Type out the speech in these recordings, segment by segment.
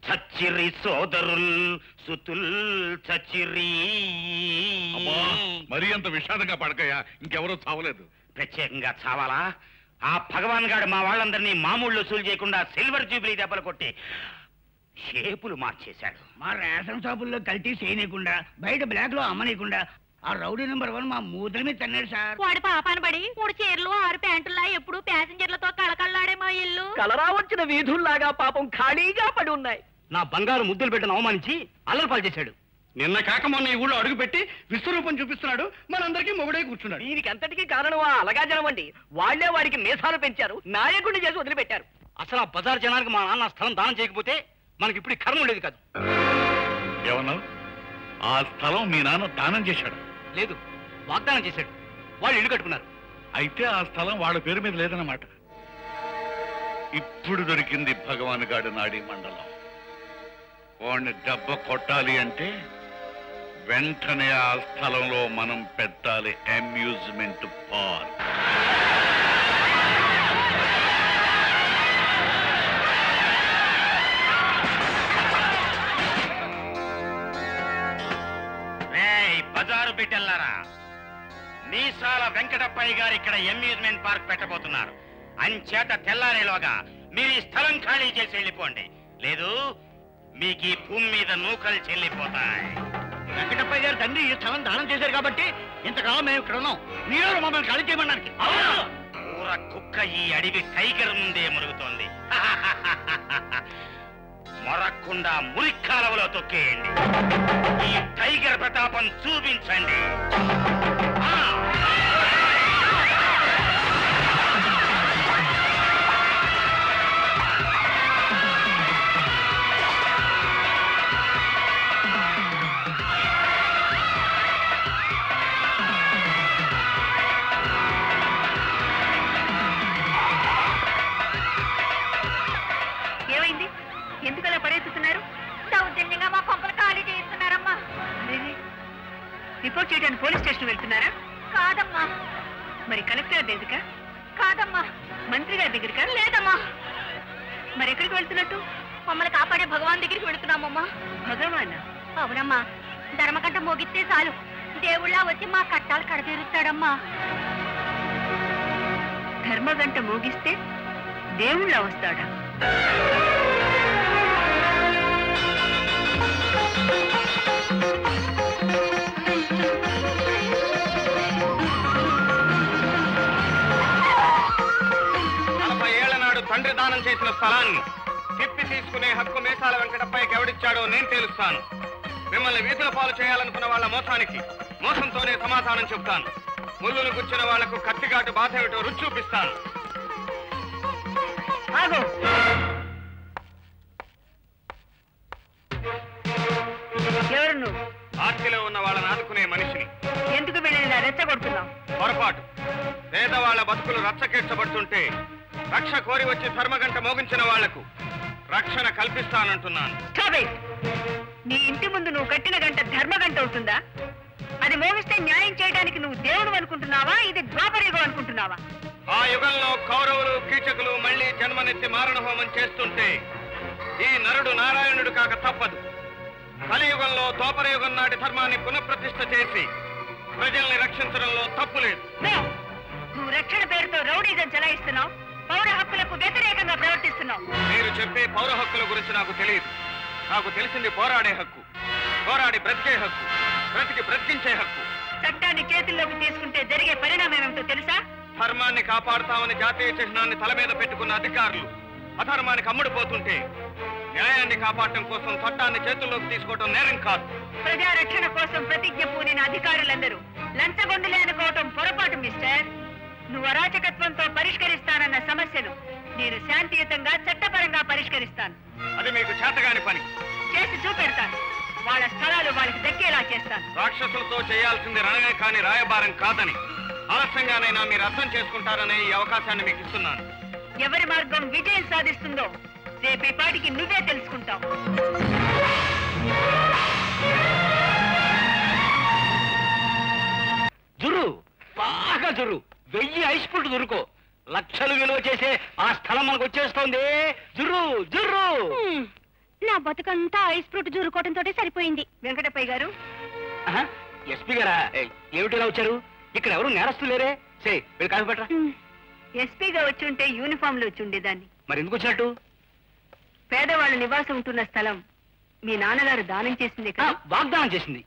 చచ్చిరి సోదరుల్ సుతుల్ చచ్చిరి. మరీ అంత విషాదంగా పడకయ్యా, ఇంకెవరూ చావలేదు. ప్రత్యేకంగా చావాలా? ఆ భగవాన్ గారు మా వాళ్ళందరినీ మామూలు వసూలు చేయకుండా సిల్వర్ జూబిలీ దెబ్బలు కొట్టి షేపులు మార్చేశాడు. మా రేషన్ షాపుల్లో కల్తీ చేయనీయకుండా, బయట బ్లాక్ లో అమ్మనీయకుండా ఆ రౌడీ నెంబర్ 1 మా మూతుల మీద తన్నాడు సార్. వాడి పాపాన పడి 3 చీరలు 6 ప్యాంటుల్లా ఎప్పుడు ప్యాసింజర్లతో కళకళ్ళాడే మా ఇల్లు కలరా వచ్చిన వీధుల్లాగా పాపం ఖాళీగా పడి ఉన్నాయి. నా బంగారు ముద్దులు పెట్టిన అవమానించి అల్లరిపాలు చేశాడు. నిన్న కాక మొన్న ఈ ఊళ్ళో అడుగు పెట్టి విశ్వరూపం చూపిస్తున్నాడు, మనందరికీ మొగుడై కూర్చున్నాడు. దీనికి అంతటికీ కారణం ఆ అలగా జనం అండి. వాళ్లే వాడికి మీసాలు పెంచారు, నాయకుడిని చేసి వదిలిపెట్టారు. అసలు ఆ బజార్ జనానికి మా నాన్న స్థలం దానం చేయకపోతే మనకి ఇప్పుడు కర్మ ఉండేది కాదు. ఏమన్నావు? ఆ స్థలం మీ నాన్న దానం చేశాడు? లేదు, వాగ్దానం చేశాడు. వాళ్ళు ఇల్లు కట్టుకున్నారు. అయితే ఆ స్థలం వాళ్ళ పేరు మీద లేదన్నమాట. ఇప్పుడు దొరికింది భగవాన్ గాడి నాడీ మండలం. వాడిని దెబ్బ కొట్టాలి అంటే వెంటనే ఆ స్థలంలో మనం పెట్టాలి అమ్యూజ్మెంట్ పార్క్. బజారు బిడ్డల్లారా, మీసాల వెంకటప్పయ్య గారు ఇక్కడ అమ్యూజ్మెంట్ పార్క్ పెట్టబోతున్నారు. అంచేత తెల్లారేలోగా మీరు ఈ స్థలం ఖాళీ చేసి వెళ్ళిపోండి. లేదు మీకు ఈ భూమి మీద నూకలు చెల్లిపోతాయి. వెంకటప్పయ్య గారు తండ్రి ఈ స్థలం దానం చేశారు కాబట్టి ఇంతకాలం మేము ఇక్కడ ఉన్నాం. మీరు మమ్మల్ని ఖాళీ చేయమన్నానికి ఊర కుక్క ఈ అడవి టైగర్ ముందే మురుగుతోంది. మొరక్కుండా మురిక్కాలవలో తొక్కేయండి. ఈ టైగర్ ప్రతాపం చూపించండి. ఏమైంది? ఎందుకలా పడేస్తున్నారు? దౌర్జన్యంగా మా కొంపలు ఖాళీ చేస్తున్నారమ్మా. రిపోర్ట్ చేయడానికి పోలీస్ స్టేషన్ వెళ్తున్నారా? కాదమ్మా. మరి కలెక్టర్ దగ్గరకా? కాదమ్మా. మంత్రి గారి దగ్గరకా? లేదమ్మా. మరి ఎక్కడికి వెళ్తున్నట్టు? మమ్మల్ని కాపాడే భగవాన్ దగ్గరికి వెళుతున్నామమ్మా. భగవాన్? అవునమ్మా. ధర్మకంట మోగిస్తే చాలు దేవుళ్ళ వచ్చి మా కట్టాలు కడతీరుస్తాడమ్మా. ధర్మగంట మోగిస్తే దేవుళ్ళ వస్తాడా? తండ్రి దానం చేసిన స్థలాన్ని తిప్పి తీసుకునే హక్కు మీసాల వెంకటప్పయ్యకి ఎవడిచ్చాడో నేను తెలుస్తాను. మిమ్మల్ని వీధుల పాలు చేయాలనుకున్న వాళ్ళ మోసానికి మోసంతోనే సమాధానం చెప్తాను. ముళ్ళును గుచ్చిన వాళ్లకు కత్తిగాటు బాధ ఏమిటో రుచి చూపిస్తాను. ఎవరు నువ్వు? ఆర్తిలో ఉన్న వాళ్ళని ఆదుకునే మనిషిని. ఎందుకు వెళ్ళిన రెచ్చగొడుతున్నావు? పొరపాటు. పేదవాళ్ల బతుకులు రచ్చకెచ్చబడుతుంటే రక్ష కోరి వచ్చి ధర్మగంట మోగించిన వాళ్లకు రక్షణ కల్పిస్తానంటున్నాను. నీ ఇంటి ముందు నువ్వు కట్టిన గంట ధర్మగంట అవుతుందా? అది మోగిస్తే న్యాయం చేయడానికి నువ్వు దేవుడు అనుకుంటున్నావా? ఇది ద్వాపరయుగం అనుకుంటున్నావా? ఆ యుగంలో కౌరవులు కీచకులు మళ్లీ జన్మనెత్తి మారణ హోమం చేస్తుంటే ఈ నరుడు నారాయణుడు కాక తప్పదు. కలియుగంలో ద్వాపరయుగం నాటి ధర్మాన్ని పునఃప్రతిష్ఠ చేసి ప్రజల్ని రక్షించడంలో తప్పు లేదు. నువ్వు రక్షణ పేరుతో రౌడీజం చెలాయిస్తున్నావు, పౌర హక్కులకు వ్యతిరేకంగా ప్రవర్తిస్తున్నావు. మీరు చెప్పే పౌర హక్కుల గురించి నాకు తెలియదు. నాకు తెలిసింది పోరాడే హక్కు, పోరాడి బ్రతికే హక్కు, బ్రతికి బ్రతికించే హక్కు. చట్టాన్ని చేతుల్లోకి తీసుకుంటే జరిగే పరిణామం ఏమిటో తెలుసా? ధర్మాన్ని కాపాడుతామని జాతీయ చిహ్నాన్ని తల మీద పెట్టుకున్న అధికారులు అధర్మానికి అమ్ముడుపోతుంటే న్యాయాన్ని కాపాడటం కోసం చట్టాన్ని చేతుల్లోకి తీసుకోవడం నేరం కాదు. ప్రజారక్షణ కోసం ప్రతిజ్ఞ పూనిన అధికారులందరూ లంచగొండులే అనుకోవటం పొరపాటు మిస్టర్. నువ్వు అరాచకత్వంతో పరిష్కరిస్తానన్న సమస్యను నేను శాంతియుతంగా చట్టపరంగా పరిష్కరిస్తాను. అది మీకు చేతగాని పని. చేసి చూపెడతాను. వాళ్ళ స్థలాలు వాళ్ళకి దక్కేలా చేస్తాను. రాక్షసులతో చేయాల్సింది రణమే కాని రాయబారం కాదని ఆలస్యంగానైనా మీరు అర్థం చేసుకుంటారనే ఈ అవకాశాన్ని మీకు ఇస్తున్నాను. ఎవరి మార్గం విజయం సాధిస్తుందో రేపటి పాటికి నువ్వే తెలుసుకుంటావు. జుర్రు, బాగా జుర్రు. 1000 ఐస్ పుల్లు దొరుకో. లక్షలు విలువ చేసే ఆ స్థలం మనకు వచ్చేస్తోంది. జుర్రు జుర్రు. నా బతుకంతా ఐస్ ఫ్రూట్ జూరుకోవడంతో సరిపోయింది. వెంకటప్పయ్య గారు. ఎస్పీ గారా? ఏమిటి ఇలా వచ్చారు? ఇక్కడ ఎవరు నేరస్తులు లేరే? సే వీళ్ళు కాఫీ పట్టరా. ఎస్పీగా వచ్చి ఉంటే యూనిఫామ్ లో వచ్చి ఉండేదాన్ని. మరి ఎందుకు వచ్చినట్టు? పేదవాళ్ళ నివాసం ఉంటున్న స్థలం మీ నాన్నగారు దానం చేసింది కదా. వాగ్దానం చేసింది.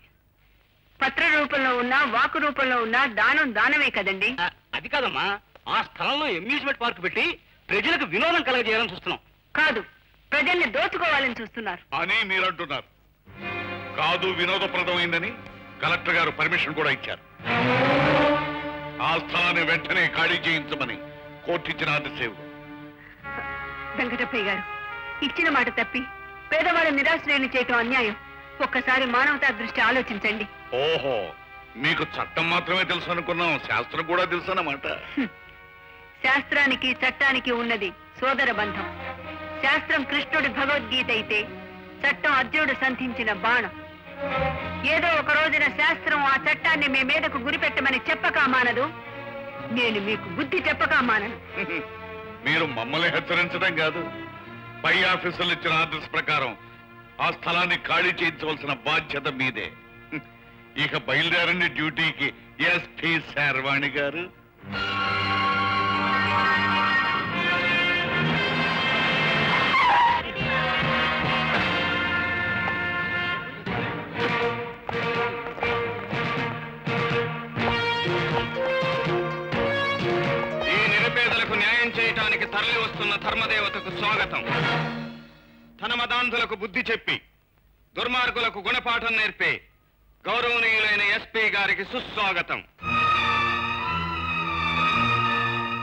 పత్ర రూపంలో ఉన్నా వాకు రూపంలో ఉన్నా దానం దానమే కదండి. అది కాదమ్మా, ఆ స్థలంలో అమ్యూజ్మెంట్ పార్క్ పెట్టి ప్రజలకు వినోదం కలగజేయాలని చూస్తున్నాం. కాదు, ప్రజల్ని దోచుకోవాలని చూస్తున్నారు అని మీరు అంటున్నారు. కాదు, వినోదప్రదమైందని కలెక్టర్ గారు పర్మిషన్ కూడా ఇచ్చారు. ఆ స్థలాన్ని వెంటనే ఖాళీ చేయించమని కోర్టు ఇచ్చిన ఆదేశం. వెంకటప్పయ్య గారు, ఇచ్చిన మాట తప్పి పేదవాళ్ళ నిరాశ్రయాన్ని చేయటం అన్యాయం. ఒక్కసారి మానవతా దృష్టి ఆలోచించండి. ఓహో, మీకు చట్టం మాత్రమే తెలుసు అనుకున్నాం, శాస్త్రం కూడా తెలుసు అన్నమాట. శాస్త్రానికి చట్టానికి ఉన్నది సోదర బంధం. శాస్త్రం కృష్ణుడి భగవద్గీత అయితే చట్టం అర్జునుడు సంధించిన బాణం. ఏదో ఒక రోజున శాస్త్రం ఆ చట్టాన్ని మీ మీదకు గురిపెట్టమని చెప్పక మానదు. నేను మీకు బుద్ధి చెప్పక మానను. మీరు మమ్మల్ని హెచ్చరించడం కాదు, పై ఆఫీసర్లు ఇచ్చిన ఆర్డర్స్ ప్రకారం ఆ స్థలాన్ని ఖాళీ చేయించవలసిన బాధ్యత మీదే. ఇక బయలుదేరండి డ్యూటీకి. ఎస్పీ శర్వాణి గారు. ఈ నిరుపేదలకు న్యాయం చేయటానికి తరలి వస్తున్న ధర్మదేవతకు స్వాగతం. ధనమదాంధులకు బుద్ధి చెప్పి దుర్మార్గులకు గుణపాఠం నేర్పే గౌరవనీయులైన ఎస్పీ గారికి సుస్వాగతం.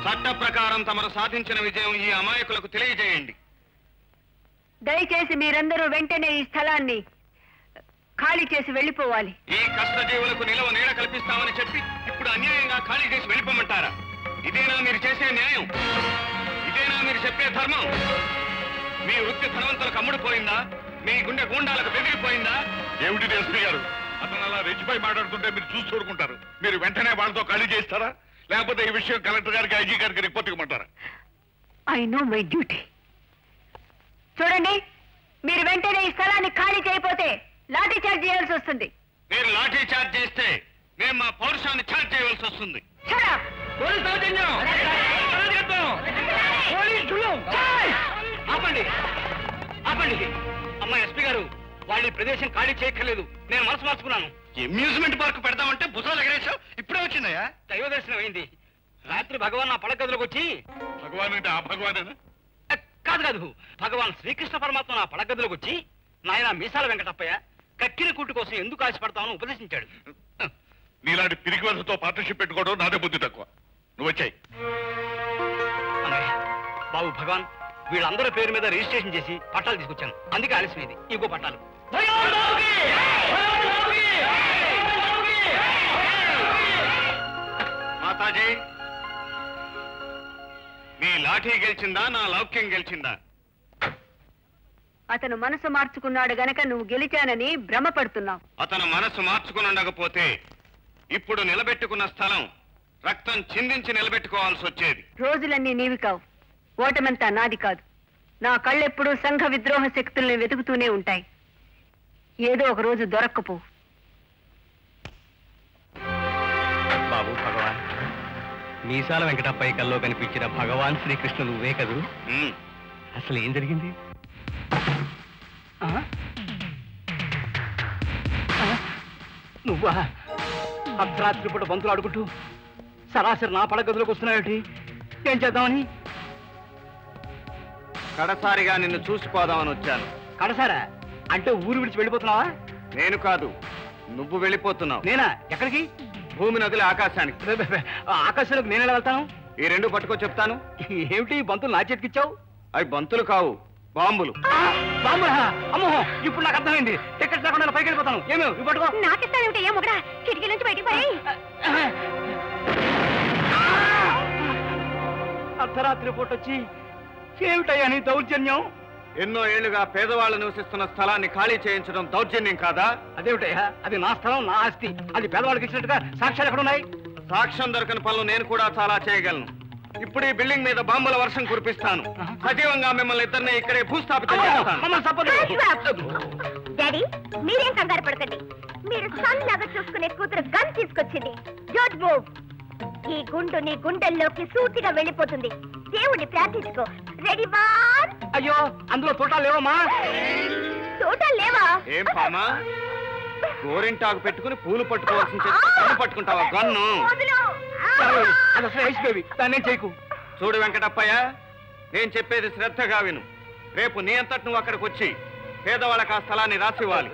చట్ట ప్రకారం తమరు సాధించిన విజయం ఈ అమాయకులకు తెలియజేయండి. దయచేసి మీరందరూ వెంటనే ఈ స్థలాన్ని ఖాళీ చేసి వెళ్ళిపోవాలి. ఈ కష్టజీవులకు నిలవ నీడ కల్పిస్తామని చెప్పి ఇప్పుడు అన్యాయంగా ఖాళీ చేసి వెళ్ళిపోమంటారా? ఇదేనా మీరు చేసే న్యాయం? ఇదేనా మీరు చెప్పే ధర్మం? మీ వృత్తి ధనవంతులకు అమ్ముడుపోయిందా? మీ గుండె గూండాలకు బెదిరిపోయిందా? ఏమిటి ఎస్పీ గారు, అతను అలా రెచ్చిపోయి మాట్లాడుతుంటే మీరు చూసి చూడుకుంటారు. మీరు వెంటనే వాళ్ళతో ఖాళీ చేస్తారా, లేకపోతే ఈ విషయం కలెక్టర్ గారికి, ఐజీ గారికి రిపోర్ట్ ఇవ్వమంటారా? I know my duty. చూడండి, మీరు వెంటనే ఈ స్థలాన్ని ఖాళీ చేయకపోతే లాఠీ చార్జ్ చేయాల్సి వస్తుంది. మీరు లాఠీ చార్జ్ చేస్తే మేము మా పౌరుషాన్ని చార్జ్ చేయవలసి వస్తుంది. Shut up! ఆపండి ఆపండి. అమ్మా ఎస్పీ గారు, వాళ్ళు ఈ ప్రదేశం ఖాళీ చేయక్కర్లేదు. నేను మనసు మార్చుకున్నాను. అమ్యూజ్మెంట్ పార్క్ పెడతామంటే భుజాలు ఎగరేసావు, ఇప్పుడే వచ్చిందయ్యా. దైవ దర్శనం అయింది. రాత్రి భగవాన్ నా పడక గదిలోకి వచ్చి, భగవాన్ అంటే ఆ భగవానేనా? కాదు కాదు, భగవాన్ శ్రీకృష్ణ పరమాత్మ నా పడక గదిలోకి వచ్చి, నాయన మీసాల వెంకటప్పయ్య కక్కిన కూటు కోసం ఎందుకు ఆశపడతామని ఉపదేశించాడు. నీలాంటి పిరికి వలసతో పార్ట్నర్షిప్ పెట్టుకోవడం నాదే బుద్ధి తక్కువ. నువ్వు వచ్చాయి. అన్నయ్య బాబు భగవాన్, వీళ్ళందరి పేరు మీద రిజిస్ట్రేషన్ చేసి పట్టాలు తీసుకొచ్చాను. అందుకే ఆలస్యమైంది. ఇంకో పట్టాలు. మాతాజీ, మీ లాఠీ గెలిచిందా, నా లౌక్యం గెలిచిందా? అతను మనసు మార్చుకున్నాడు గనక నువ్వు గెలిచానని భ్రమపడుతున్నావు. అతను మనసు మార్చుకుని ఉండకపోతే ఇప్పుడు నిలబెట్టుకున్న స్థలం రక్తం చిందించి నిలబెట్టుకోవాల్సి వచ్చేది. రోజులన్నీ నీవి కావు, ఓటమంతా నాది కాదు. నా కళ్ళెప్పుడూ సంఘ విద్రోహ శక్తుల్ని వెతుకుతూనే ఉంటాయి. ఏదో ఒక రోజు దొరక్కపో. బాబు భగవాన్, మీసాల వెంకటప్పయ్య కల్లో కనిపించిన భగవాన్ శ్రీకృష్ణ నువ్వే కదూ? అసలు ఏం జరిగింది? నువ్వా? అర్ధరాత్రి పూట బంతులు ఆడుకుంటూ సరాసరి నా పడక గదిలోకి వస్తున్నావేటి? ఏం చేద్దామని? కడసారిగా నిన్ను చూసిపోదామని వచ్చాను. కడసారా అంటే ఊరు విడిచి వెళ్ళిపోతున్నావా? నేను కాదు, నువ్వు వెళ్ళిపోతున్నావు. నేనా? ఎక్కడికి? భూమి నదిలి ఆకాశానికి. ఆకాశంలోకి నేను ఎలా వెళ్తాను? ఈ రెండు పట్టుకో చెప్తాను. ఏమిటి బంతులు నా చేతికిచ్చావు? అవి బంతులు కావు, బాంబులు. బాంబులా? అమ్మో, ఇప్పుడు నాకు అర్థమైంది. టికెట్ లేకుండా పైకి వెళ్ళిపోతాను. ఏమేమి ఇవి పట్టుకో. నాకిస్తానేమిటి? ఏ మొగడా, కిటికీ నుంచి బయటికి పోయి. అర్ధరాత్రి పూట వచ్చి ఏమిటయ్యా నీ దౌర్జన్యం? ఎన్నో ఏళ్లుగా పేదవాళ్ళు నివసిస్తున్న స్థలాన్ని ఖాళీ చేయించడం దౌర్జన్యం కాదా? అదేమిటయ్యా, అది నా స్థలం, నా ఆస్తి. అది పేదవాళ్ళకి ఇచ్చినట్టుగా సాక్ష్యాలు ఎక్కడున్నాయి? సాక్ష్యం దొరకని పనులు నేను కూడా చాలా చేయగలను. ఇప్పుడు ఈ బిల్డింగ్ మీద బాంబుల వర్షం కురిపిస్తాను. సజీవంగా మిమ్మల్ని ఇద్దరిని ఇక్కడే భూస్థాపితం చేస్తాను. డాడీ మీరేం కంగారు పడకండి. మీరు సన్ లాగా చూసుకునే కూతురు గన్ తీసుకొచ్చింది. Don't move. ఈ గుండు నీ గుండెల్లోకి సూటిగా వెళ్ళిపోతుంది. దేవుణ్ణి ప్రార్థించుకో. Ready one. అయ్యో అందులో తోటాలు లేవమ్మా. తోటాలు లేవా? ఏం పామా గోరింటాకు పెట్టుకుని పూలు పట్టుకోవాల్సిన చేతి పట్టుకుంటావా గన్ను? దాన్ని చేయకు. చూడు వెంకటప్పయ్య, నేను చెప్పేది శ్రద్ధగా విను. రేపు నీ అంతటి నువ్వు అక్కడికి వచ్చి పేదవాళ్ళకి ఆ స్థలాన్ని రాసివ్వాలి.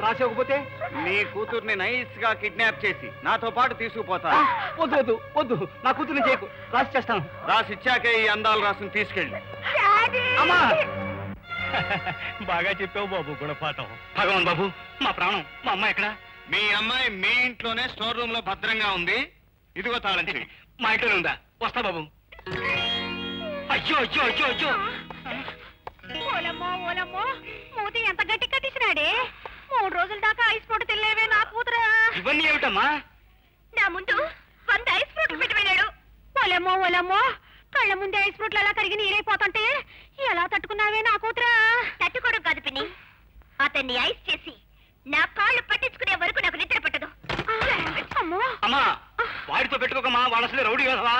రాసివ్వకపోతే నీ కూతుర్ని నైస్ గా కిడ్నాప్ చేసి నాతో పాటు తీసుకుపోతా. వద్దు వద్దు వద్దు, నా కూతుర్ని చేయకు. రాసి చేస్తాను. రాసిచ్చాకే ఈ అందాలు రాసుని తీసుకెళ్ళి. బాగా చెప్పావు బాబు గుణపాఠం. భగవాన్ బాబు, మా ప్రాణం, మా అమ్మాయి ఎక్కడ? మీ అమ్మాయి మీ ఇంట్లోనే స్టోర్ రూమ్ లో భద్రంగా ఉంది. ఇదిగో తాళం చెవి. మా ఇంట్లోనే ఉందా? వస్తా బాబు. అయ్యో అయ్యో అయ్యో అయ్యో. ఓలమ్మో ఓలమ్మో, మూతి ఎంత గట్టి కట్టించినాడే. 3 రోజుల దాకా ఐస్ ఫ్రూట్ తినలేవే నా కూతురా. ఇవన్నీ ఏమిటమ్మా? నా ముందు 100 ఐస్ ఫ్రూట్లు పెట్టిపోయినాడు. ఓలమ్మో ఓలమ్మో, కళ్ళ ముందే ఐస్ ఫ్రూట్లు అలా కరిగి నీరైపోతుంటే ఎలా తట్టుకున్నావే నా కూతురా? తట్టుకోవడం కాదు పిన్ని, అతన్ని ఐస్ చేసి నా కాళ్ళు పట్టించుకునే వరకు నాకు నిద్ర పట్టదు. అమ్మో అమ్మా, వాడితో పెట్టుకోకమ్మా, వాళ్ళ అసలే రౌడీ కదా.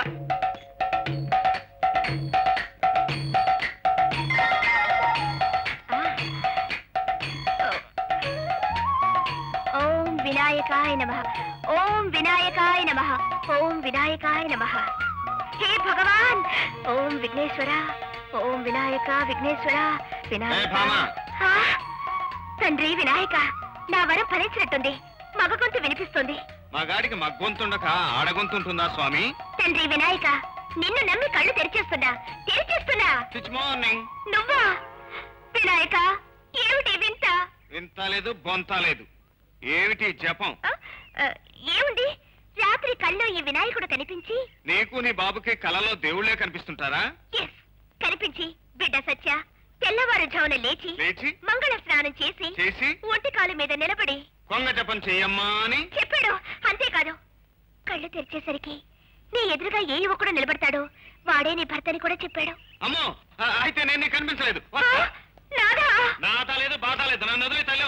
ఓం వినాయకాయ నమః, ఓం వినాయకాయ నమః, ఓం వినాయకాయ నమః. హే భగవాన్, ఓం విఘ్నేశ్వర, ఓం వినాయక విఘ్నేశ్వర వినాయక. తండ్రి వినాయక, నా వరం ఫలించినట్టుంది. మగ గొంతు వినిపిస్తుంది. మా గాడికి మగ్గొంతుండక ఆడగొంతుంటుందా స్వామి? తండ్రి వినాయక, నిన్ను నమ్మి కళ్ళు తెరిచేస్తున్నా. Good morning. నువ్వా వినాయక? ఏమిటి వింత? వింత లేదు బొంత లేదు. ఏమిటి జపం? ఏముంది, రాత్రి కల్లో ఈ వినాయకుడు కనిపించి నీకు నీ బాబుకి కలలో దేవుళ్లే కనిపిస్తుంటారా? ఎస్, కనిపించి బిడ్డ సత్య తెల్లవారుజామున లేచి మంగళ స్నానం చేసి ఒంటి కాలు మీద నిలబడి కొంగ జపం చెయ్యమ్మా అని చెప్పాడు. అంతేకాదు, కళ్ళు తెరిచేసరికి నీ ఎదురుగా ఏ యువకుడు నిలబడతాడు, వాడే నీ భర్తని కూడా చెప్పాడు. అమ్మో, అయితే నేను నీకు కనిపించలేదు. నాదా? నాదా లేదు బాధ లేదు, నన్ను వదిలి తల్లి